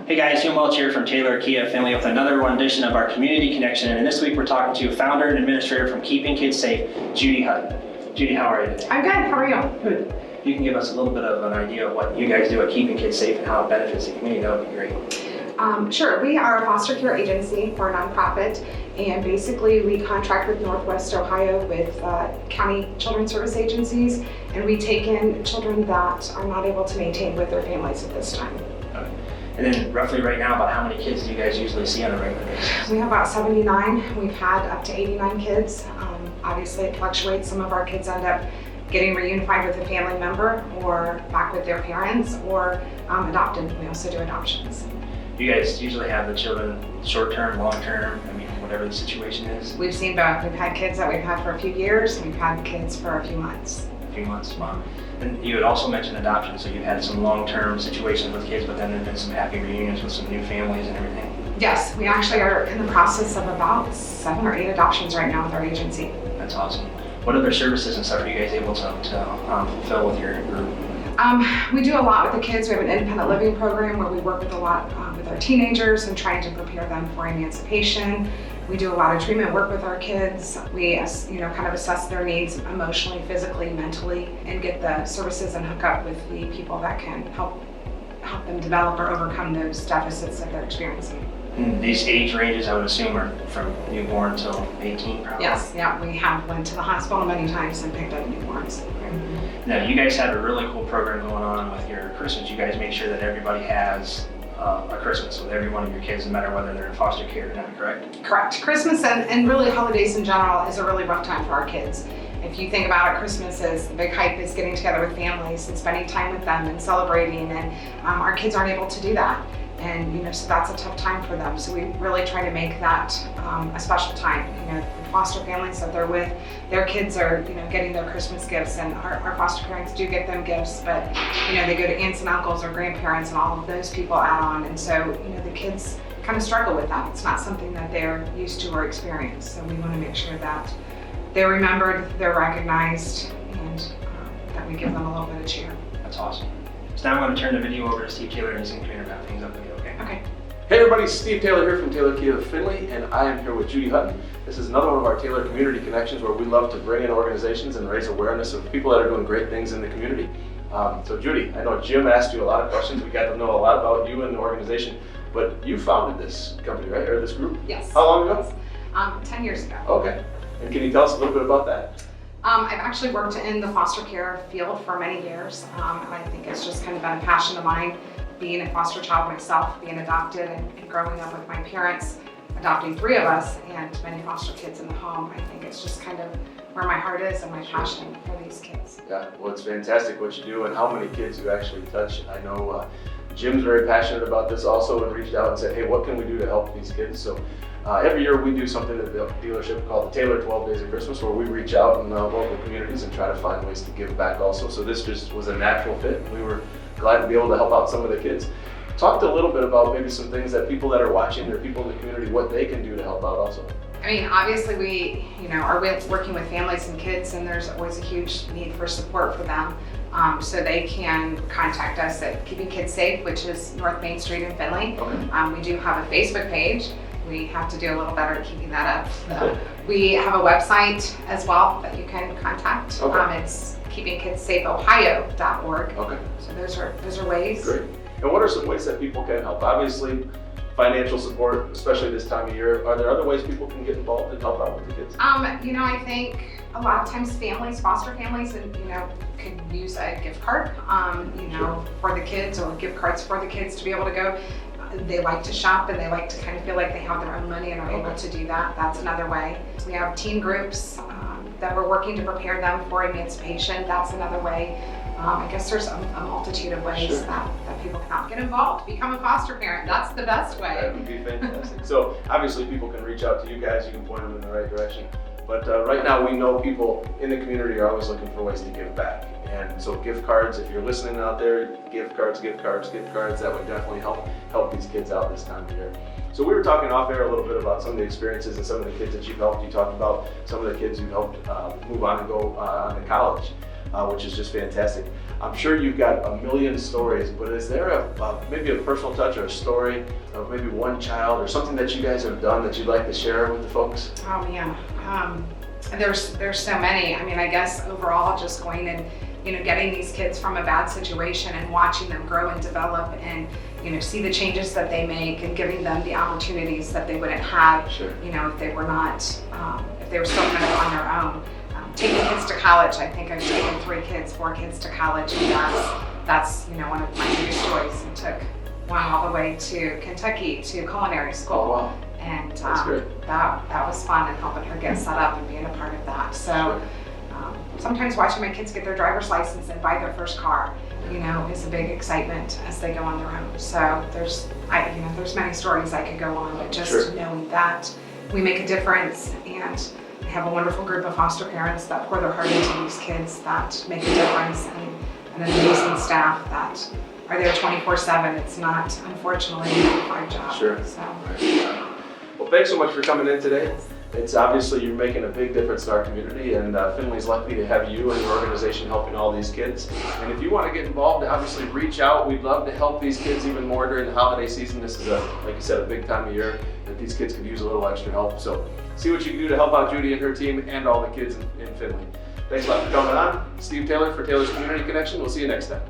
Hey guys, Jim Welch here from Taylor Kia Findlay with another one edition of our Community Connection. And this week we're talking to founder and administrator from Keeping Kids Safe, Judy Hutton. Judy, how are you today? I'm good. How are you? Good. If you can give us a little bit of an idea of what you guys do at Keeping Kids Safe and how it benefits the community, that would be great. Sure. We are a foster care agency for a nonprofit, and basically we contract with Northwest Ohio with county children's service agencies, and we take in children that are not able to maintain with their families at this time. Okay. And then roughly right now, about how many kids do you guys usually see on a regular basis? We have about 79. We've had up to 89 kids. Obviously it fluctuates. Some of our kids end up getting reunified with a family member or back with their parents or adopted. We also do adoptions. You guys usually have the children short-term, long-term, I mean, whatever the situation is? We've seen both. We've had kids that we've had for a few years, and we've had kids for a few months. A few months, wow. And you had also mentioned adoption, so you've had some long-term situations with kids, but then there's been some happy reunions with some new families and everything. Yes, we actually are in the process of about 7 or 8 adoptions right now with our agency. That's awesome. What other services and stuff are you guys able to fulfill with your group? We do a lot with the kids. We have an independent living program where we work with a lot with our teenagers and trying to prepare them for emancipation. We do a lot of treatment work with our kids. We, kind of assess their needs emotionally, physically, mentally, and get the services and hook up with the people that can help them develop or overcome those deficits that they're experiencing. And these age ranges, I would assume, are from newborn till 18, probably? Yes, yeah, we have went to the hospital many times and picked up newborns. Now, you guys have a really cool program going on with your Christmas. You guys make sure that everybody has a Christmas with every one of your kids, no matter whether they're in foster care or not, correct? Correct. Christmas and really holidays in general is a really rough time for our kids. If you think about it, Christmas is the big hype is getting together with families and spending time with them and celebrating, and our kids aren't able to do that. And so that's a tough time for them. So we really try to make that a special time. The foster families that they're with, their kids are getting their Christmas gifts, and our foster parents do get them gifts, but they go to aunts and uncles or grandparents, and all of those people add on. And so the kids kind of struggle with that. It's not something that they're used to or experienced. So we want to make sure that they're remembered, they're recognized, and that we give them a little bit of cheer. That's awesome. So now I'm going to turn the video over to Steve Taylor, and he's going to wrap things up with you, okay? Okay. Hey everybody, Steve Taylor here from Taylor Kia Findlay, and I am here with Judy Hutton. This is another one of our Taylor Community Connections where we love to bring in organizations and raise awareness of people that are doing great things in the community. So Judy, I know Jim asked you a lot of questions. We got to know a lot about you and the organization, but you founded this company, right? Or this group? Yes. How long ago? 10 years ago. Okay. And can you tell us a little bit about that? I've actually worked in the foster care field for many years, and I think it's just kind of been a passion of mine, being a foster child myself, being adopted and growing up with my parents, adopting 3 of us and many foster kids in the home. I think it's just kind of where my heart is and my passion for these kids. Yeah, well, it's fantastic what you do and how many kids you actually touch. I know Jim's very passionate about this also and reached out and said, hey, what can we do to help these kids? So every year we do something at the dealership called the Taylor 12 Days of Christmas, where we reach out in local communities and try to find ways to give back also. So this just was a natural fit. We were glad to be able to help out some of the kids. Talked a little bit about maybe some things that people that are watching or people in the community, what they can do to help out also. I mean, obviously we, are working with families and kids, and there's always a huge need for support for them. So they can contact us at Keeping Kids Safe, which is North Main Street in Findlay. Okay. We do have a Facebook page. We have to do a little better at keeping that up. So we have a website as well that you can contact. Okay. It's keepingkidssafeohio.org. Okay. So those are ways. Great. And what are some ways that people can help? Obviously, financial support, especially this time of year. Are there other ways people can get involved and help out with the kids? I think a lot of times families, foster families, could use a gift card, Sure. for the kids, or gift cards for the kids to be able to go. They like to shop and they like to kind of feel like they have their own money and are able to do that. That's another way. We have teen groups that we're working to prepare them for emancipation. That's another way. I guess there's a multitude of ways Sure. that people can help get involved, become a foster parent. That's the best way. That would be fantastic. So obviously people can reach out to you guys, you can point them in the right direction. But right now we know people in the community are always looking for ways to give back. And so gift cards, if you're listening out there, gift cards, that would definitely help these kids out this time of year. So we were talking off air a little bit about some of the experiences and some of the kids that you've helped. You talked about some of the kids you've helped move on and go on to college. which is just fantastic. I'm sure you've got a million stories, but is there maybe a personal touch or a story of maybe one child or something that you guys have done that you'd like to share with the folks? Oh man, there's so many. I mean, I guess overall just going and, getting these kids from a bad situation and watching them grow and develop and, see the changes that they make and giving them the opportunities that they wouldn't have, Sure. If they were not, if they were still kind of on their own. Taking kids to college, I think I've taken 4 kids to college, and that's one of my biggest joys. And took one all the way to Kentucky to culinary school. Oh, wow. And That's great. that was fun, and helping her get set up and being a part of that. So sometimes watching my kids get their driver's license and buy their first car, is a big excitement as they go on their own. So there's many stories I could go on, but just Sure. knowing that we make a difference, and I have a wonderful group of foster parents that pour their heart into these kids that make a difference, and an amazing staff that are there 24/7. It's not, unfortunately, a 9-to-5 job. Sure. So. Well, thanks so much for coming in today. It's obviously you're making a big difference in our community, and Findlay's lucky to have you and your organization helping all these kids. And if you want to get involved, obviously reach out. We'd love to help these kids even more during the holiday season. This is, like you said, a big time of year that these kids could use a little extra help. So see what you can do to help out Judy and her team and all the kids in Findlay. Thanks a lot for coming on. Steve Taylor for Taylor's Community Connection. We'll see you next time.